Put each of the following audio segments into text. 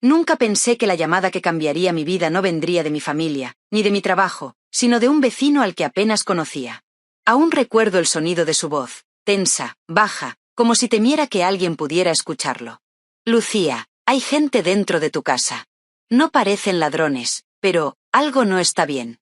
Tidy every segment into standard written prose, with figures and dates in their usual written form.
Nunca pensé que la llamada que cambiaría mi vida no vendría de mi familia, ni de mi trabajo, sino de un vecino al que apenas conocía. Aún recuerdo el sonido de su voz, tensa, baja, como si temiera que alguien pudiera escucharlo. Lucía, hay gente dentro de tu casa. No parecen ladrones, pero algo no está bien.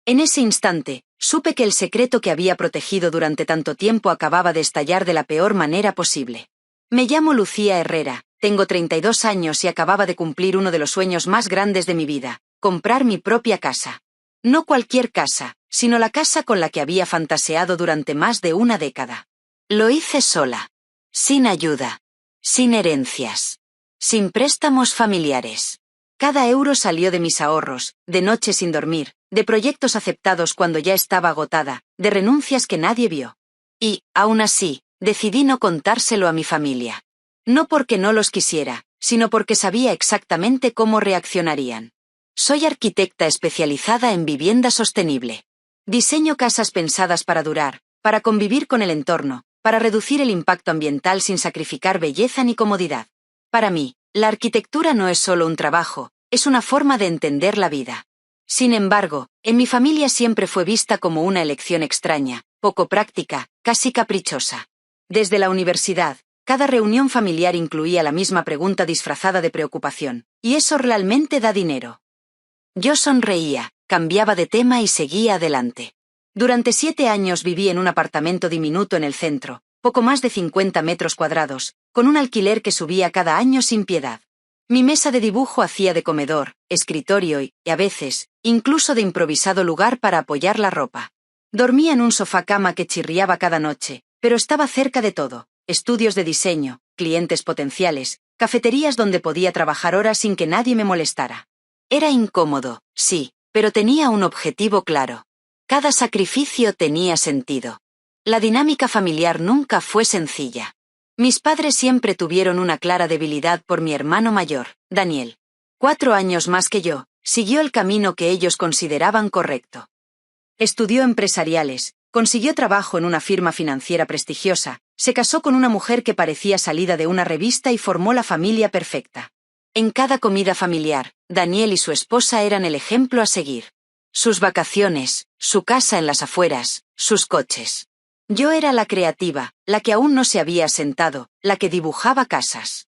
En ese instante, supe que el secreto que había protegido durante tanto tiempo acababa de estallar de la peor manera posible. Me llamo Lucía Herrera, tengo 32 años y acababa de cumplir uno de los sueños más grandes de mi vida, comprar mi propia casa. No cualquier casa, sino la casa con la que había fantaseado durante más de una década. Lo hice sola, sin ayuda, sin herencias, sin préstamos familiares. Cada euro salió de mis ahorros, de noches sin dormir, de proyectos aceptados cuando ya estaba agotada, de renuncias que nadie vio. Y, aún así, decidí no contárselo a mi familia. No porque no los quisiera, sino porque sabía exactamente cómo reaccionarían. Soy arquitecta especializada en vivienda sostenible. Diseño casas pensadas para durar, para convivir con el entorno, para reducir el impacto ambiental sin sacrificar belleza ni comodidad. Para mí, la arquitectura no es solo un trabajo, es una forma de entender la vida. Sin embargo, en mi familia siempre fue vista como una elección extraña, poco práctica, casi caprichosa. Desde la universidad, cada reunión familiar incluía la misma pregunta disfrazada de preocupación: ¿y eso realmente da dinero? Yo sonreía, cambiaba de tema y seguía adelante. Durante 7 años viví en un apartamento diminuto en el centro, poco más de 50 metros cuadrados, con un alquiler que subía cada año sin piedad. Mi mesa de dibujo hacía de comedor, escritorio y, a veces, incluso de improvisado lugar para apoyar la ropa. Dormía en un sofá-cama que chirriaba cada noche, pero estaba cerca de todo: estudios de diseño, clientes potenciales, cafeterías donde podía trabajar horas sin que nadie me molestara. Era incómodo, sí, pero tenía un objetivo claro. Cada sacrificio tenía sentido. La dinámica familiar nunca fue sencilla. Mis padres siempre tuvieron una clara debilidad por mi hermano mayor, Daniel. 4 años más que yo, siguió el camino que ellos consideraban correcto. Estudió empresariales, consiguió trabajo en una firma financiera prestigiosa, se casó con una mujer que parecía salida de una revista y formó la familia perfecta. En cada comida familiar, Daniel y su esposa eran el ejemplo a seguir. Sus vacaciones, su casa en las afueras, sus coches. Yo era la creativa, la que aún no se había asentado, la que dibujaba casas.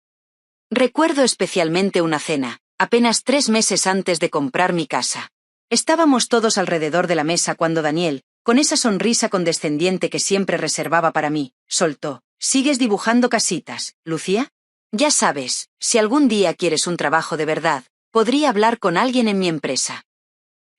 Recuerdo especialmente una cena, apenas 3 meses antes de comprar mi casa. Estábamos todos alrededor de la mesa cuando Daniel, con esa sonrisa condescendiente que siempre reservaba para mí, soltó: ¿sigues dibujando casitas, Lucía? Ya sabes, si algún día quieres un trabajo de verdad, podría hablar con alguien en mi empresa.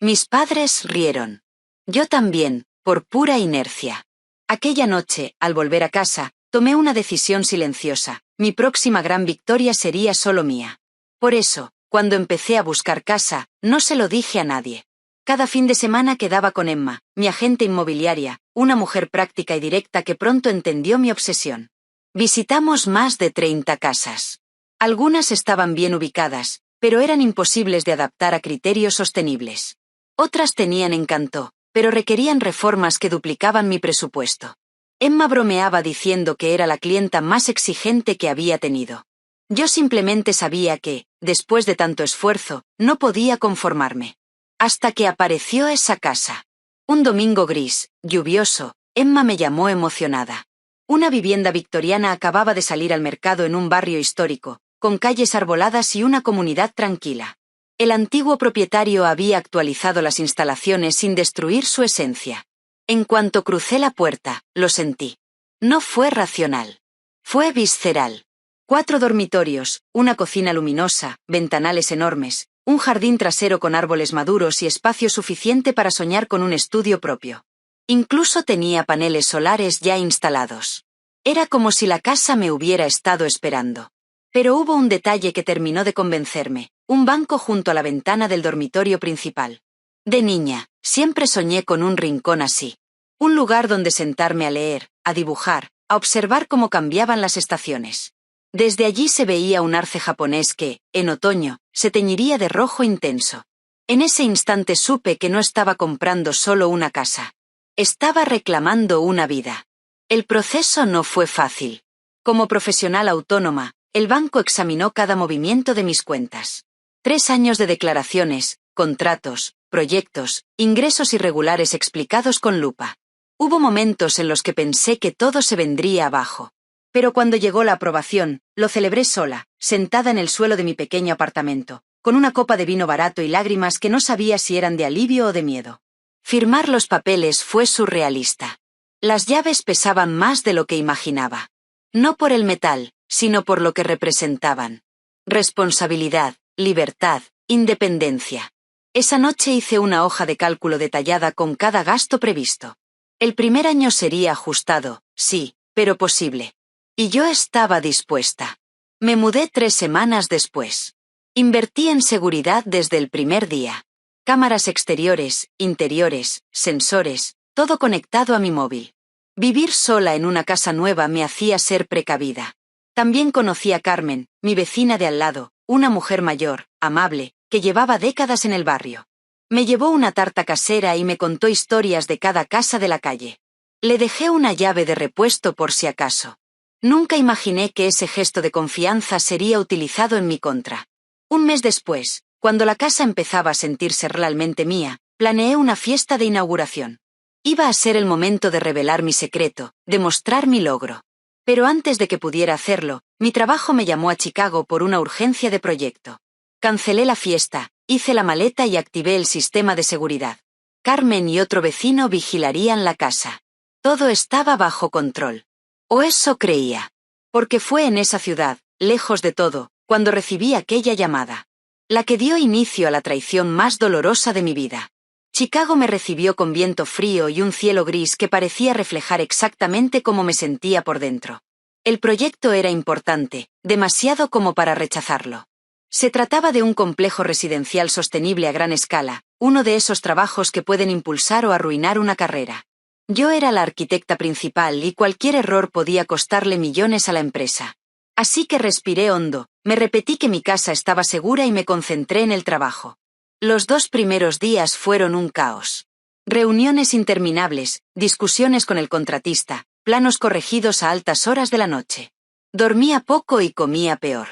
Mis padres rieron. Yo también, por pura inercia. Aquella noche, al volver a casa, tomé una decisión silenciosa: mi próxima gran victoria sería solo mía. Por eso, cuando empecé a buscar casa, no se lo dije a nadie. Cada fin de semana quedaba con Emma, mi agente inmobiliaria, una mujer práctica y directa que pronto entendió mi obsesión. Visitamos más de 30 casas. Algunas estaban bien ubicadas, pero eran imposibles de adaptar a criterios sostenibles. Otras tenían encanto, pero requerían reformas que duplicaban mi presupuesto. Emma bromeaba diciendo que era la clienta más exigente que había tenido. Yo simplemente sabía que, después de tanto esfuerzo, no podía conformarme. Hasta que apareció esa casa. Un domingo gris, lluvioso, Emma me llamó emocionada. Una vivienda victoriana acababa de salir al mercado en un barrio histórico, con calles arboladas y una comunidad tranquila. El antiguo propietario había actualizado las instalaciones sin destruir su esencia. En cuanto crucé la puerta, lo sentí. No fue racional. Fue visceral. 4 dormitorios, una cocina luminosa, ventanales enormes, un jardín trasero con árboles maduros y espacio suficiente para soñar con un estudio propio. Incluso tenía paneles solares ya instalados. Era como si la casa me hubiera estado esperando. Pero hubo un detalle que terminó de convencerme: un banco junto a la ventana del dormitorio principal. De niña, siempre soñé con un rincón así. Un lugar donde sentarme a leer, a dibujar, a observar cómo cambiaban las estaciones. Desde allí se veía un arce japonés que, en otoño, se teñiría de rojo intenso. En ese instante supe que no estaba comprando solo una casa. Estaba reclamando una vida. El proceso no fue fácil. Como profesional autónoma, El banco examinó cada movimiento de mis cuentas. 3 años de declaraciones, contratos, proyectos, ingresos irregulares explicados con lupa. Hubo momentos en los que pensé que todo se vendría abajo. Pero cuando llegó la aprobación, lo celebré sola, sentada en el suelo de mi pequeño apartamento, con una copa de vino barato y lágrimas que no sabía si eran de alivio o de miedo. Firmar los papeles fue surrealista. Las llaves pesaban más de lo que imaginaba. No por el metal, sino por lo que representaban. Responsabilidad, libertad, independencia. Esa noche hice una hoja de cálculo detallada con cada gasto previsto. El primer año sería ajustado, sí, pero posible. Y yo estaba dispuesta. Me mudé 3 semanas después. Invertí en seguridad desde el primer día. Cámaras exteriores, interiores, sensores, todo conectado a mi móvil. Vivir sola en una casa nueva me hacía ser precavida. También conocí a Carmen, mi vecina de al lado, una mujer mayor, amable, que llevaba décadas en el barrio. Me llevó una tarta casera y me contó historias de cada casa de la calle. Le dejé una llave de repuesto por si acaso. Nunca imaginé que ese gesto de confianza sería utilizado en mi contra. Un mes después, cuando la casa empezaba a sentirse realmente mía, planeé una fiesta de inauguración. Iba a ser el momento de revelar mi secreto, de mostrar mi logro. Pero antes de que pudiera hacerlo, mi trabajo me llamó a Chicago por una urgencia de proyecto. Cancelé la fiesta, hice la maleta y activé el sistema de seguridad. Carmen y otro vecino vigilarían la casa. Todo estaba bajo control. O eso creía. Porque fue en esa ciudad, lejos de todo, cuando recibí aquella llamada. La que dio inicio a la traición más dolorosa de mi vida. Chicago me recibió con viento frío y un cielo gris que parecía reflejar exactamente cómo me sentía por dentro. El proyecto era importante, demasiado como para rechazarlo. Se trataba de un complejo residencial sostenible a gran escala, uno de esos trabajos que pueden impulsar o arruinar una carrera. Yo era la arquitecta principal y cualquier error podía costarle millones a la empresa. Así que respiré hondo, me repetí que mi casa estaba segura y me concentré en el trabajo. Los 2 primeros días fueron un caos. Reuniones interminables, discusiones con el contratista, planos corregidos a altas horas de la noche. Dormía poco y comía peor.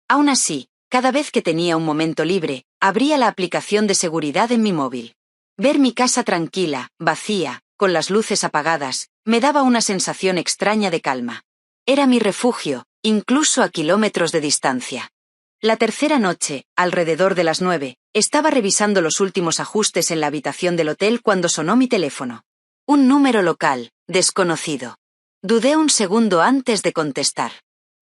Aún así, cada vez que tenía un momento libre, abría la aplicación de seguridad en mi móvil. Ver mi casa tranquila, vacía, con las luces apagadas, me daba una sensación extraña de calma. Era mi refugio, incluso a kilómetros de distancia. La tercera noche, alrededor de las 9, estaba revisando los últimos ajustes en la habitación del hotel cuando sonó mi teléfono. Un número local, desconocido. Dudé un segundo antes de contestar.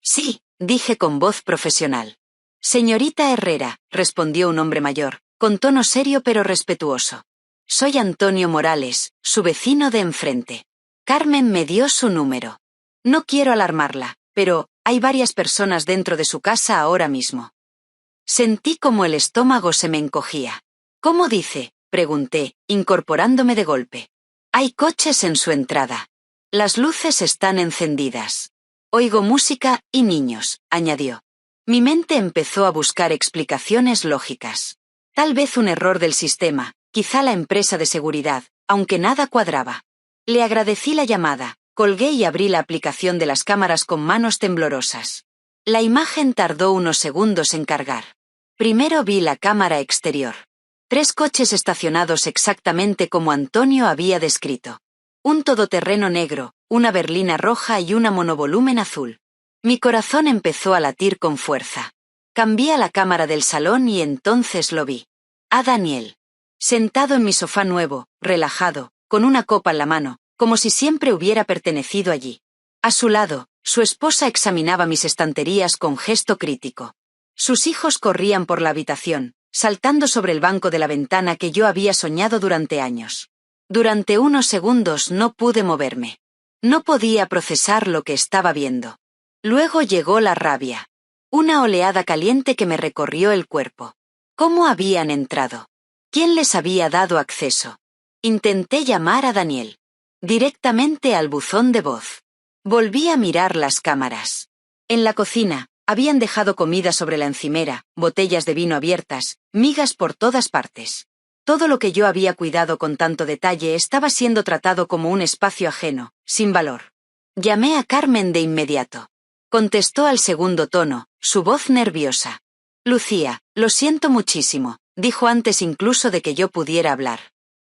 Sí, dije con voz profesional. Señorita Herrera, respondió un hombre mayor, con tono serio pero respetuoso. Soy Antonio Morales, su vecino de enfrente. Carmen me dio su número. No quiero alarmarla, pero hay varias personas dentro de su casa ahora mismo. Sentí como el estómago se me encogía. ¿Cómo dice?, pregunté, incorporándome de golpe. Hay coches en su entrada. Las luces están encendidas. Oigo música y niños, añadió. Mi mente empezó a buscar explicaciones lógicas. Tal vez un error del sistema, quizá la empresa de seguridad, aunque nada cuadraba. Le agradecí la llamada, colgué y abrí la aplicación de las cámaras con manos temblorosas. La imagen tardó unos segundos en cargar. Primero vi la cámara exterior. 3 coches estacionados exactamente como Antonio había descrito. Un todoterreno negro, una berlina roja y una monovolumen azul. Mi corazón empezó a latir con fuerza. Cambié a la cámara del salón y entonces lo vi. A Daniel. Sentado en mi sofá nuevo, relajado, con una copa en la mano, como si siempre hubiera pertenecido allí. A su lado, su esposa examinaba mis estanterías con gesto crítico. Sus hijos corrían por la habitación, saltando sobre el banco de la ventana que yo había soñado durante años. Durante unos segundos no pude moverme. No podía procesar lo que estaba viendo. Luego llegó la rabia. Una oleada caliente que me recorrió el cuerpo. ¿Cómo habían entrado? ¿Quién les había dado acceso? Intenté llamar a Daniel. Directamente al buzón de voz. Volví a mirar las cámaras. En la cocina, habían dejado comida sobre la encimera, botellas de vino abiertas, migas por todas partes. Todo lo que yo había cuidado con tanto detalle estaba siendo tratado como un espacio ajeno, sin valor. Llamé a Carmen de inmediato. Contestó al segundo tono, su voz nerviosa. Lucía, lo siento muchísimo, dijo antes incluso de que yo pudiera hablar.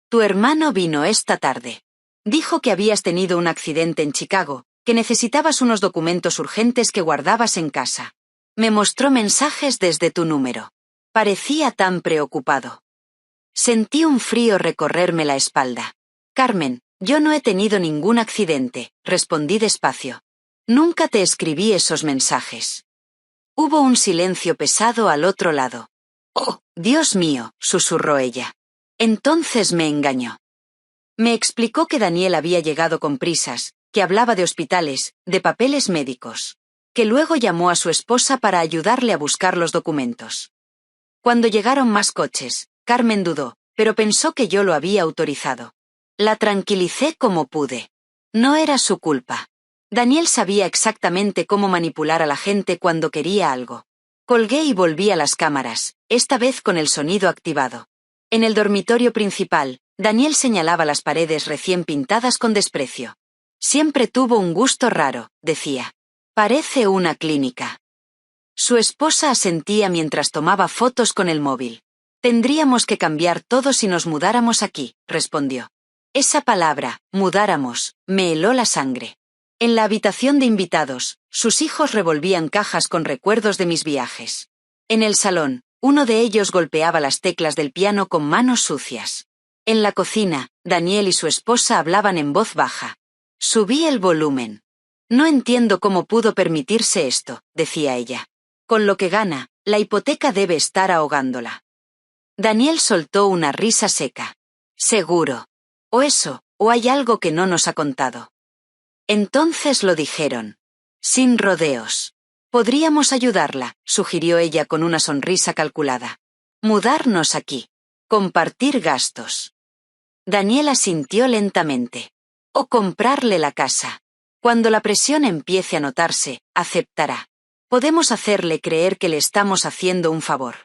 Tu hermano vino esta tarde. Dijo que habías tenido un accidente en Chicago, que necesitabas unos documentos urgentes que guardabas en casa. Me mostró mensajes desde tu número. Parecía tan preocupado. Sentí un frío recorrerme la espalda. Carmen, yo no he tenido ningún accidente, respondí despacio. Nunca te escribí esos mensajes. Hubo un silencio pesado al otro lado. Oh, Dios mío, susurró ella. Entonces me engañó. Me explicó que Daniel había llegado con prisas, que hablaba de hospitales, de papeles médicos, que luego llamó a su esposa para ayudarle a buscar los documentos. Cuando llegaron más coches, Carmen dudó, pero pensó que yo lo había autorizado. La tranquilicé como pude. No era su culpa. Daniel sabía exactamente cómo manipular a la gente cuando quería algo. Colgué y volví a las cámaras, esta vez con el sonido activado. En el dormitorio principal, Daniel señalaba las paredes recién pintadas con desprecio. Siempre tuvo un gusto raro, decía. Parece una clínica. Su esposa asentía mientras tomaba fotos con el móvil. Tendríamos que cambiar todo si nos mudáramos aquí, respondió. Esa palabra, mudáramos, me heló la sangre. En la habitación de invitados, sus hijos revolvían cajas con recuerdos de mis viajes. En el salón, uno de ellos golpeaba las teclas del piano con manos sucias. En la cocina, Daniel y su esposa hablaban en voz baja. Subí el volumen. No entiendo cómo pudo permitirse esto, decía ella. Con lo que gana, la hipoteca debe estar ahogándola. Daniel soltó una risa seca. Seguro. O eso, o hay algo que no nos ha contado. Entonces lo dijeron. Sin rodeos. Podríamos ayudarla, sugirió ella con una sonrisa calculada. Mudarnos aquí. Compartir gastos. Daniel asintió lentamente. O comprarle la casa. Cuando la presión empiece a notarse, aceptará. Podemos hacerle creer que le estamos haciendo un favor.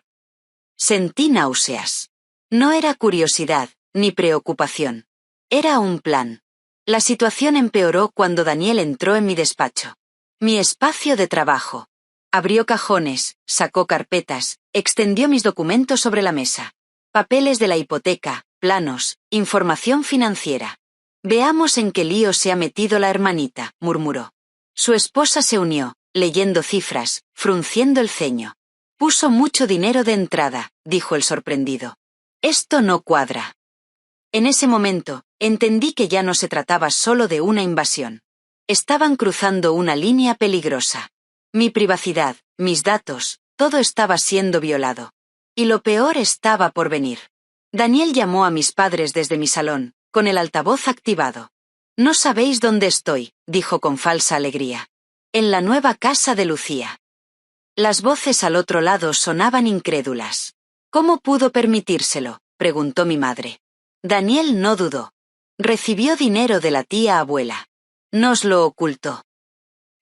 Sentí náuseas. No era curiosidad, ni preocupación. Era un plan. La situación empeoró cuando Daniel entró en mi despacho. Mi espacio de trabajo. Abrió cajones, sacó carpetas, extendió mis documentos sobre la mesa. Papeles de la hipoteca, planos, información financiera. Veamos en qué lío se ha metido la hermanita, murmuró. Su esposa se unió, leyendo cifras, frunciendo el ceño. Puso mucho dinero de entrada, dijo el sorprendido. Esto no cuadra. En ese momento, entendí que ya no se trataba solo de una invasión. Estaban cruzando una línea peligrosa. Mi privacidad, mis datos, todo estaba siendo violado. Y lo peor estaba por venir. Daniel llamó a mis padres desde mi salón, con el altavoz activado. No sabéis dónde estoy, dijo con falsa alegría. En la nueva casa de Lucía. Las voces al otro lado sonaban incrédulas. ¿Cómo pudo permitírselo?, preguntó mi madre. Daniel no dudó. Recibió dinero de la tía abuela. Nos lo ocultó.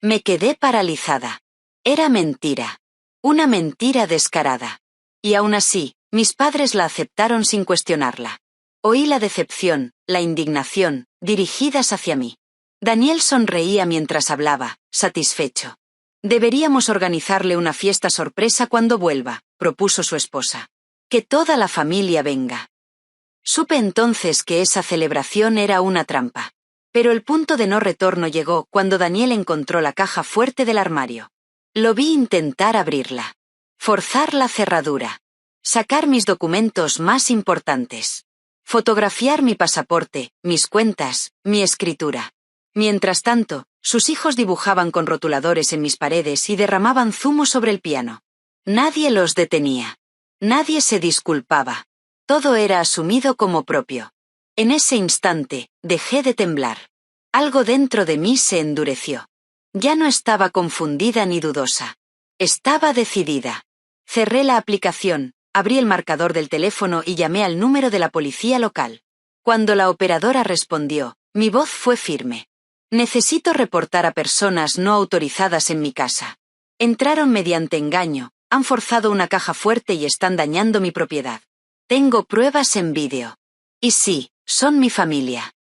Me quedé paralizada. Era mentira. Una mentira descarada. Y aún así, mis padres la aceptaron sin cuestionarla. Oí la decepción, la indignación, dirigidas hacia mí. Daniel sonreía mientras hablaba, satisfecho. Deberíamos organizarle una fiesta sorpresa cuando vuelva, propuso su esposa. Que toda la familia venga. Supe entonces que esa celebración era una trampa. Pero el punto de no retorno llegó cuando Daniel encontró la caja fuerte del armario. Lo vi intentar abrirla. Forzar la cerradura. Sacar mis documentos más importantes. Fotografiar mi pasaporte, mis cuentas, mi escritura. Mientras tanto, sus hijos dibujaban con rotuladores en mis paredes y derramaban zumo sobre el piano. Nadie los detenía. Nadie se disculpaba. Todo era asumido como propio. En ese instante, dejé de temblar. Algo dentro de mí se endureció. Ya no estaba confundida ni dudosa. Estaba decidida. Cerré la aplicación, abrí el marcador del teléfono y llamé al número de la policía local. Cuando la operadora respondió, mi voz fue firme. Necesito reportar a personas no autorizadas en mi casa. Entraron mediante engaño, han forzado una caja fuerte y están dañando mi propiedad. Tengo pruebas en vídeo. Y sí, son mi familia.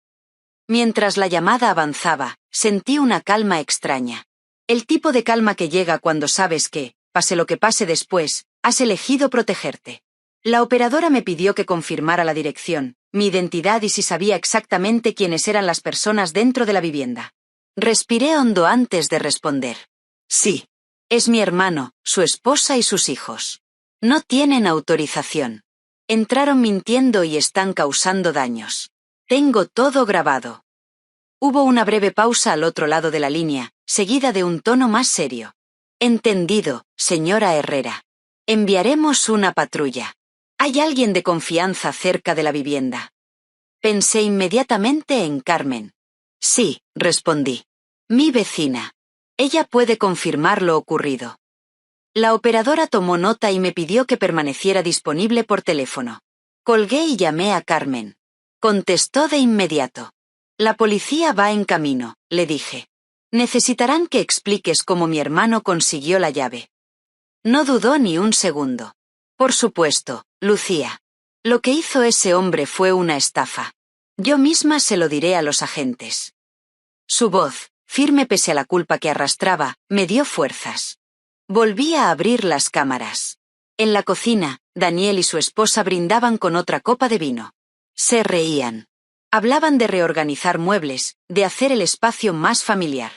Mientras la llamada avanzaba, sentí una calma extraña. El tipo de calma que llega cuando sabes que, pase lo que pase después, has elegido protegerte. La operadora me pidió que confirmara la dirección, mi identidad y si sabía exactamente quiénes eran las personas dentro de la vivienda. Respiré hondo antes de responder. Sí. Es mi hermano, su esposa y sus hijos. No tienen autorización. Entraron mintiendo y están causando daños. Tengo todo grabado. Hubo una breve pausa al otro lado de la línea, seguida de un tono más serio. Entendido, señora Herrera. Enviaremos una patrulla. ¿Hay alguien de confianza cerca de la vivienda? Pensé inmediatamente en Carmen. Sí, respondí. Mi vecina. Ella puede confirmar lo ocurrido. La operadora tomó nota y me pidió que permaneciera disponible por teléfono. Colgué y llamé a Carmen. Contestó de inmediato. La policía va en camino, le dije. Necesitarán que expliques cómo mi hermano consiguió la llave. No dudó ni un segundo. Por supuesto, Lucía. Lo que hizo ese hombre fue una estafa. Yo misma se lo diré a los agentes. Su voz, firme pese a la culpa que arrastraba, me dio fuerzas. Volví a abrir las cámaras. En la cocina, Daniel y su esposa brindaban con otra copa de vino. Se reían. Hablaban de reorganizar muebles, de hacer el espacio más familiar.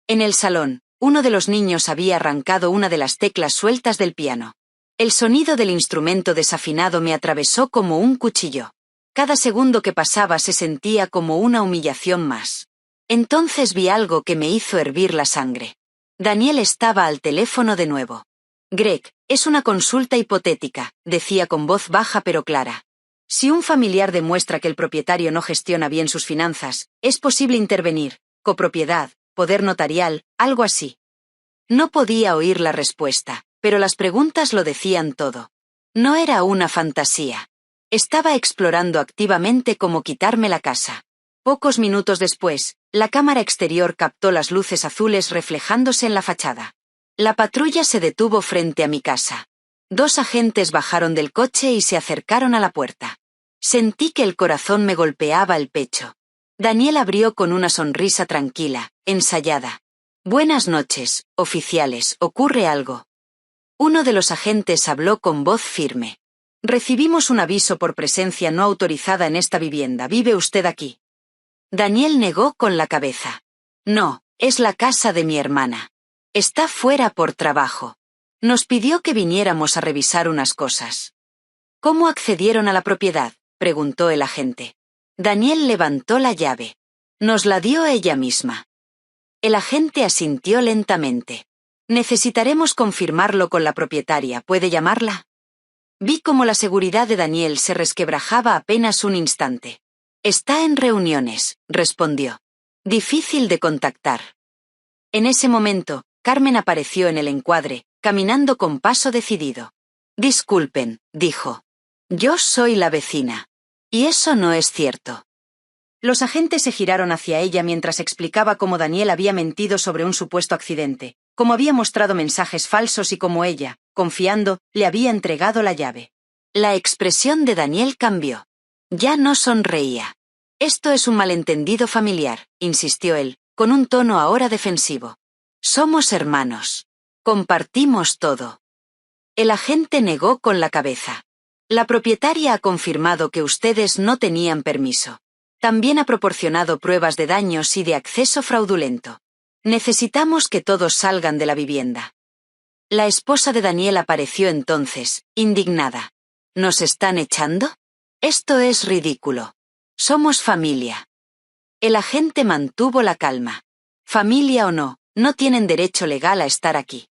En el salón, uno de los niños había arrancado una de las teclas sueltas del piano. El sonido del instrumento desafinado me atravesó como un cuchillo. Cada segundo que pasaba se sentía como una humillación más. Entonces vi algo que me hizo hervir la sangre. Daniel estaba al teléfono de nuevo. Greg, es una consulta hipotética, decía con voz baja pero clara. Si un familiar demuestra que el propietario no gestiona bien sus finanzas, es posible intervenir, copropiedad, poder notarial, algo así. No podía oír la respuesta, pero las preguntas lo decían todo. No era una fantasía. Estaba explorando activamente cómo quitarme la casa. Pocos minutos después, la cámara exterior captó las luces azules reflejándose en la fachada. La patrulla se detuvo frente a mi casa. 2 agentes bajaron del coche y se acercaron a la puerta. Sentí que el corazón me golpeaba el pecho. Daniel abrió con una sonrisa tranquila, ensayada. Buenas noches, oficiales, ¿ocurre algo? Uno de los agentes habló con voz firme. Recibimos un aviso por presencia no autorizada en esta vivienda. ¿Vive usted aquí? Daniel negó con la cabeza. No, es la casa de mi hermana. Está fuera por trabajo. Nos pidió que viniéramos a revisar unas cosas. ¿Cómo accedieron a la propiedad?, preguntó el agente. Daniel levantó la llave. Nos la dio ella misma. El agente asintió lentamente. Necesitaremos confirmarlo con la propietaria. ¿Puede llamarla? Vi cómo la seguridad de Daniel se resquebrajaba apenas un instante. Está en reuniones, respondió. Difícil de contactar. En ese momento, Carmen apareció en el encuadre, caminando con paso decidido. Disculpen, dijo. Yo soy la vecina. Y eso no es cierto. Los agentes se giraron hacia ella mientras explicaba cómo Daniel había mentido sobre un supuesto accidente, cómo había mostrado mensajes falsos y cómo ella, confiando, le había entregado la llave. La expresión de Daniel cambió. Ya no sonreía. Esto es un malentendido familiar, insistió él, con un tono ahora defensivo. Somos hermanos. Compartimos todo. El agente negó con la cabeza. La propietaria ha confirmado que ustedes no tenían permiso. También ha proporcionado pruebas de daños y de acceso fraudulento. Necesitamos que todos salgan de la vivienda. La esposa de Daniel apareció entonces, indignada. ¿Nos están echando? Esto es ridículo. Somos familia. El agente mantuvo la calma. Familia o no, no tienen derecho legal a estar aquí.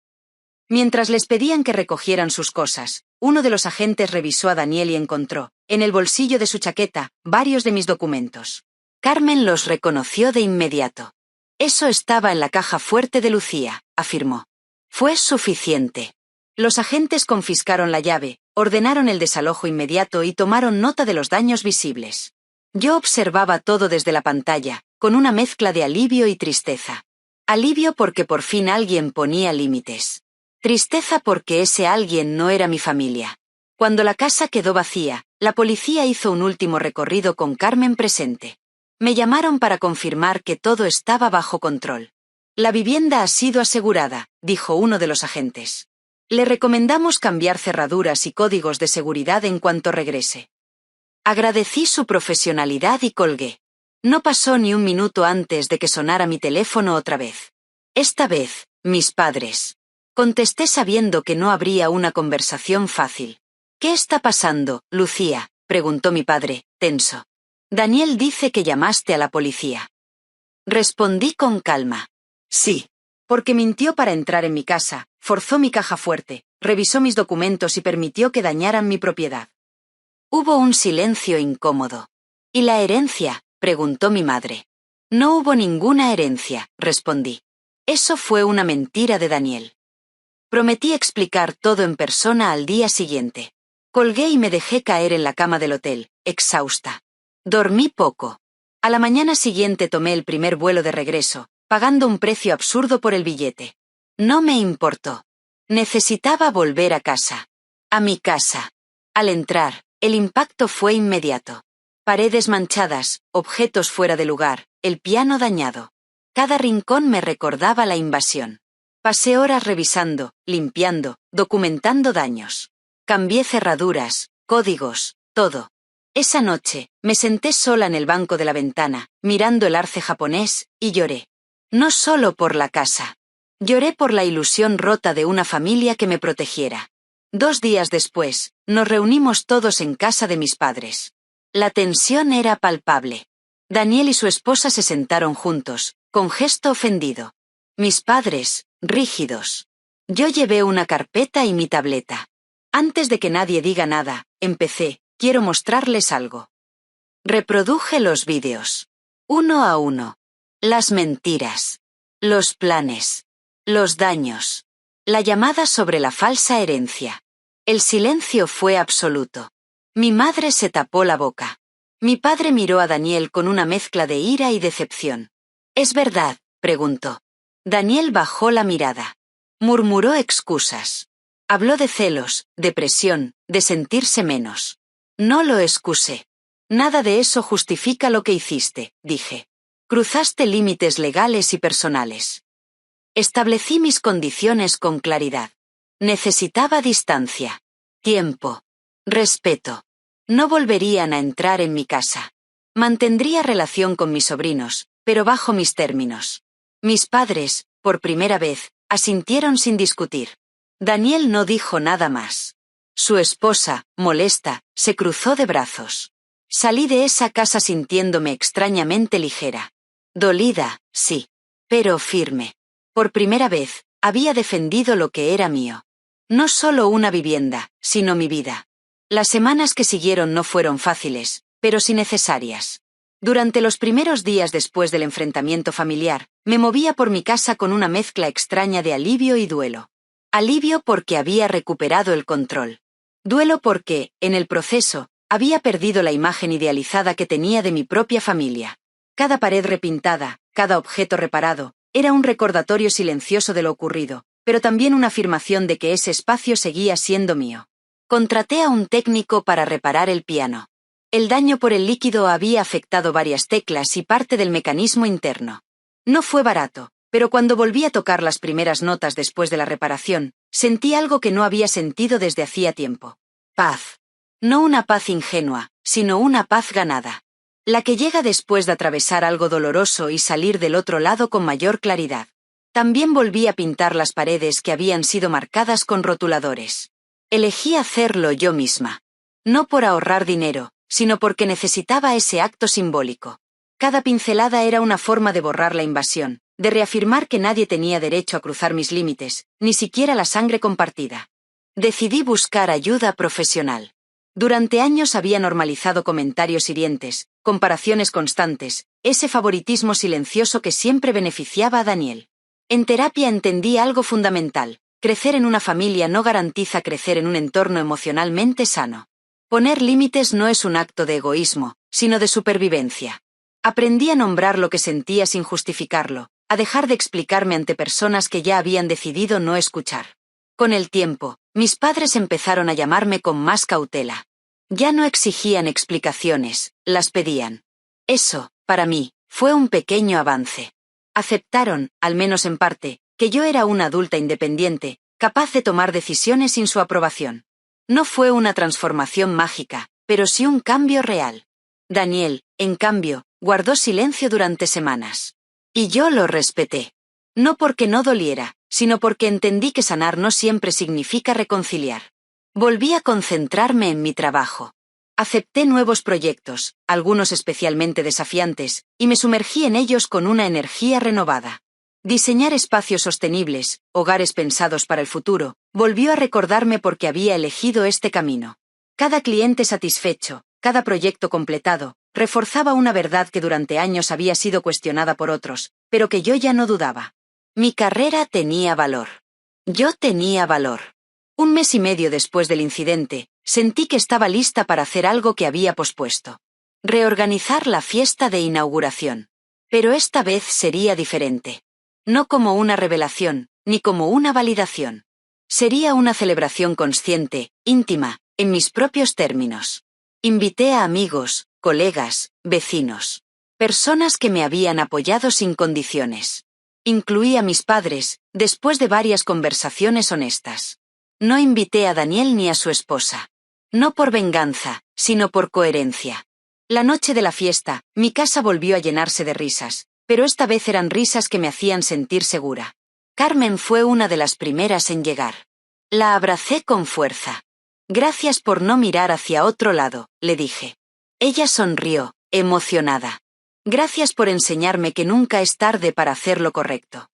Mientras les pedían que recogieran sus cosas, uno de los agentes revisó a Daniel y encontró, en el bolsillo de su chaqueta, varios de mis documentos. Carmen los reconoció de inmediato. Eso estaba en la caja fuerte de Lucía, afirmó. Fue suficiente. Los agentes confiscaron la llave, ordenaron el desalojo inmediato y tomaron nota de los daños visibles. Yo observaba todo desde la pantalla, con una mezcla de alivio y tristeza. Alivio porque por fin alguien ponía límites. Tristeza porque ese alguien no era mi familia. Cuando la casa quedó vacía, la policía hizo un último recorrido con Carmen presente. Me llamaron para confirmar que todo estaba bajo control. La vivienda ha sido asegurada, dijo uno de los agentes. Le recomendamos cambiar cerraduras y códigos de seguridad en cuanto regrese. Agradecí su profesionalidad y colgué. No pasó ni un minuto antes de que sonara mi teléfono otra vez. Esta vez, mis padres. Contesté sabiendo que no habría una conversación fácil. ¿Qué está pasando, Lucía?, preguntó mi padre, tenso. Daniel dice que llamaste a la policía. Respondí con calma. Sí. Porque mintió para entrar en mi casa, forzó mi caja fuerte, revisó mis documentos y permitió que dañaran mi propiedad. Hubo un silencio incómodo. ¿Y la herencia?, preguntó mi madre. No hubo ninguna herencia, respondí. Eso fue una mentira de Daniel. Prometí explicar todo en persona al día siguiente. Colgué y me dejé caer en la cama del hotel, exhausta. Dormí poco. A la mañana siguiente tomé el primer vuelo de regreso, pagando un precio absurdo por el billete. No me importó. Necesitaba volver a casa. A mi casa. Al entrar, el impacto fue inmediato. Paredes manchadas, objetos fuera de lugar, el piano dañado. Cada rincón me recordaba la invasión. Pasé horas revisando, limpiando, documentando daños. Cambié cerraduras, códigos, todo. Esa noche, me senté sola en el banco de la ventana, mirando el arce japonés, y lloré. No solo por la casa. Lloré por la ilusión rota de una familia que me protegiera. 2 días después, nos reunimos todos en casa de mis padres. La tensión era palpable. Daniel y su esposa se sentaron juntos, con gesto ofendido. Mis padres, rígidos. Yo llevé una carpeta y mi tableta. Antes de que nadie diga nada, empecé, quiero mostrarles algo. Reproduje los vídeos. Uno a uno. Las mentiras. Los planes. Los daños. La llamada sobre la falsa herencia. El silencio fue absoluto. Mi madre se tapó la boca. Mi padre miró a Daniel con una mezcla de ira y decepción. ¿Es verdad?, preguntó. Daniel bajó la mirada. Murmuró excusas. Habló de celos, de presión, de sentirse menos. No lo excusé. Nada de eso justifica lo que hiciste, dije. Cruzaste límites legales y personales. Establecí mis condiciones con claridad. Necesitaba distancia, tiempo, respeto. No volverían a entrar en mi casa. Mantendría relación con mis sobrinos, pero bajo mis términos. Mis padres, por primera vez, asintieron sin discutir. Daniel no dijo nada más. Su esposa, molesta, se cruzó de brazos. Salí de esa casa sintiéndome extrañamente ligera. Dolida, sí, pero firme. Por primera vez, había defendido lo que era mío. No solo una vivienda, sino mi vida. Las semanas que siguieron no fueron fáciles, pero sí necesarias. Durante los primeros días después del enfrentamiento familiar, me movía por mi casa con una mezcla extraña de alivio y duelo. Alivio porque había recuperado el control. Duelo porque, en el proceso, había perdido la imagen idealizada que tenía de mi propia familia. Cada pared repintada, cada objeto reparado, era un recordatorio silencioso de lo ocurrido, pero también una afirmación de que ese espacio seguía siendo mío. Contraté a un técnico para reparar el piano. El daño por el líquido había afectado varias teclas y parte del mecanismo interno. No fue barato, pero cuando volví a tocar las primeras notas después de la reparación, sentí algo que no había sentido desde hacía tiempo. Paz. No una paz ingenua, sino una paz ganada. La que llega después de atravesar algo doloroso y salir del otro lado con mayor claridad. También volví a pintar las paredes que habían sido marcadas con rotuladores. Elegí hacerlo yo misma. No por ahorrar dinero, sino porque necesitaba ese acto simbólico. Cada pincelada era una forma de borrar la invasión, de reafirmar que nadie tenía derecho a cruzar mis límites, ni siquiera la sangre compartida. Decidí buscar ayuda profesional. Durante años había normalizado comentarios hirientes, comparaciones constantes, ese favoritismo silencioso que siempre beneficiaba a Daniel. En terapia entendí algo fundamental: crecer en una familia no garantiza crecer en un entorno emocionalmente sano. Poner límites no es un acto de egoísmo, sino de supervivencia. Aprendí a nombrar lo que sentía sin justificarlo, a dejar de explicarme ante personas que ya habían decidido no escuchar. Con el tiempo, mis padres empezaron a llamarme con más cautela. Ya no exigían explicaciones, las pedían. Eso, para mí, fue un pequeño avance. Aceptaron, al menos en parte, que yo era una adulta independiente, capaz de tomar decisiones sin su aprobación. No fue una transformación mágica, pero sí un cambio real. Daniel, en cambio, guardó silencio durante semanas. Y yo lo respeté. No porque no doliera, sino porque entendí que sanar no siempre significa reconciliar. Volví a concentrarme en mi trabajo. Acepté nuevos proyectos, algunos especialmente desafiantes, y me sumergí en ellos con una energía renovada. Diseñar espacios sostenibles, hogares pensados para el futuro, volvió a recordarme por qué había elegido este camino. Cada cliente satisfecho, cada proyecto completado, reforzaba una verdad que durante años había sido cuestionada por otros, pero que yo ya no dudaba. Mi carrera tenía valor. Yo tenía valor. 1 mes y medio después del incidente, sentí que estaba lista para hacer algo que había pospuesto. Reorganizar la fiesta de inauguración. Pero esta vez sería diferente. No como una revelación, ni como una validación. Sería una celebración consciente, íntima, en mis propios términos. Invité a amigos, colegas, vecinos. Personas que me habían apoyado sin condiciones. Incluí a mis padres, después de varias conversaciones honestas. No invité a Daniel ni a su esposa. No por venganza, sino por coherencia. La noche de la fiesta, mi casa volvió a llenarse de risas, pero esta vez eran risas que me hacían sentir segura. Carmen fue una de las primeras en llegar. La abracé con fuerza. Gracias por no mirar hacia otro lado, le dije. Ella sonrió, emocionada. Gracias por enseñarme que nunca es tarde para hacer lo correcto.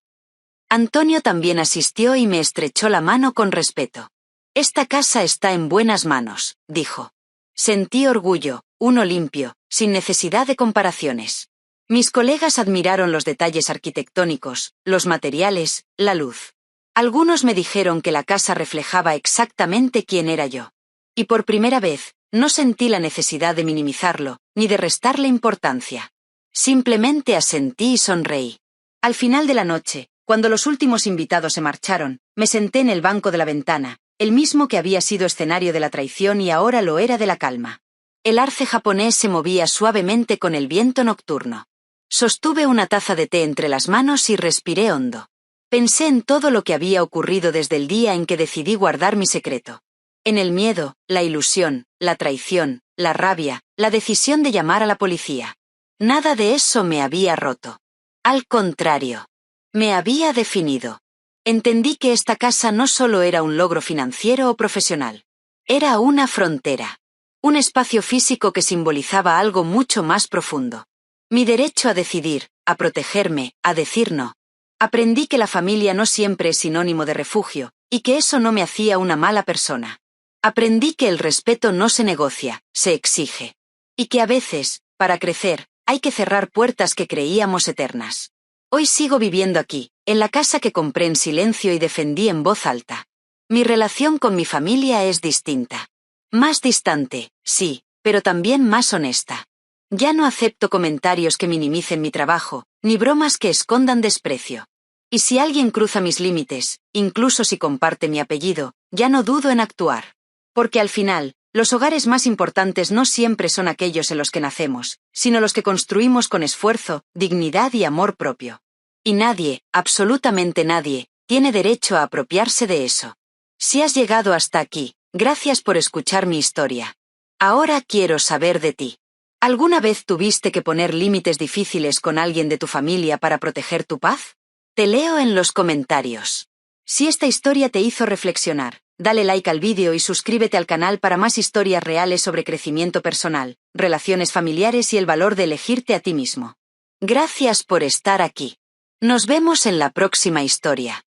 Antonio también asistió y me estrechó la mano con respeto. Esta casa está en buenas manos, dijo. Sentí orgullo, uno limpio, sin necesidad de comparaciones. Mis colegas admiraron los detalles arquitectónicos, los materiales, la luz. Algunos me dijeron que la casa reflejaba exactamente quién era yo. Y por primera vez, no sentí la necesidad de minimizarlo, ni de restarle importancia. Simplemente asentí y sonreí. Al final de la noche, cuando los últimos invitados se marcharon, me senté en el banco de la ventana, el mismo que había sido escenario de la traición y ahora lo era de la calma. El arce japonés se movía suavemente con el viento nocturno. Sostuve una taza de té entre las manos y respiré hondo. Pensé en todo lo que había ocurrido desde el día en que decidí guardar mi secreto. En el miedo, la ilusión, la traición, la rabia, la decisión de llamar a la policía. Nada de eso me había roto. Al contrario. Me había definido. Entendí que esta casa no solo era un logro financiero o profesional. Era una frontera. Un espacio físico que simbolizaba algo mucho más profundo. Mi derecho a decidir, a protegerme, a decir no. Aprendí que la familia no siempre es sinónimo de refugio, y que eso no me hacía una mala persona. Aprendí que el respeto no se negocia, se exige. Y que a veces, para crecer, hay que cerrar puertas que creíamos eternas. Hoy sigo viviendo aquí, en la casa que compré en silencio y defendí en voz alta. Mi relación con mi familia es distinta. Más distante, sí, pero también más honesta. Ya no acepto comentarios que minimicen mi trabajo, ni bromas que escondan desprecio. Y si alguien cruza mis límites, incluso si comparte mi apellido, ya no dudo en actuar. Porque al final, los hogares más importantes no siempre son aquellos en los que nacemos, sino los que construimos con esfuerzo, dignidad y amor propio. Y nadie, absolutamente nadie, tiene derecho a apropiarse de eso. Si has llegado hasta aquí, gracias por escuchar mi historia. Ahora quiero saber de ti. ¿Alguna vez tuviste que poner límites difíciles con alguien de tu familia para proteger tu paz? Te leo en los comentarios. Si esta historia te hizo reflexionar, dale like al vídeo y suscríbete al canal para más historias reales sobre crecimiento personal, relaciones familiares y el valor de elegirte a ti mismo. Gracias por estar aquí. Nos vemos en la próxima historia.